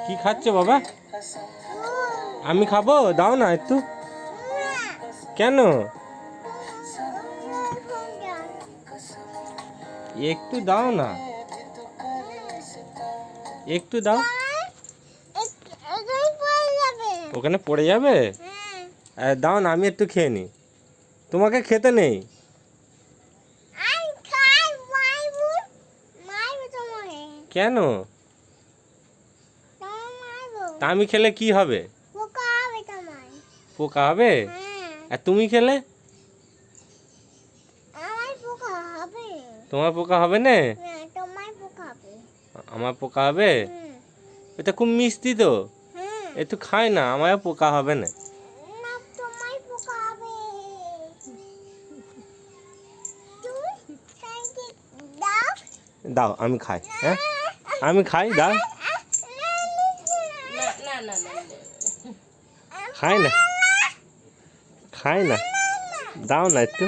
কি খাচ্ছো বাবা? আমি খাবো, দাও না একটু। কেন? একটু দাও না, একটু দাও। ওখানে পড়ে যাবে? দাও না, আমি একটু খেয়ে নিই। তোমাকে খেতে নেই। কেন? তা আমি খেলে কি হবে? পোকা হবে? আর তুমি খেলে? তোমার পোকা হবে না? আমার পোকা হবে? এটা খুব মিষ্টি তো, একটু খাই না, আমার পোকা হবে না। দাও আমি খাই। হ্যাঁ আমি খাই, দাও। খাই না, খাই না, দাও না একটু।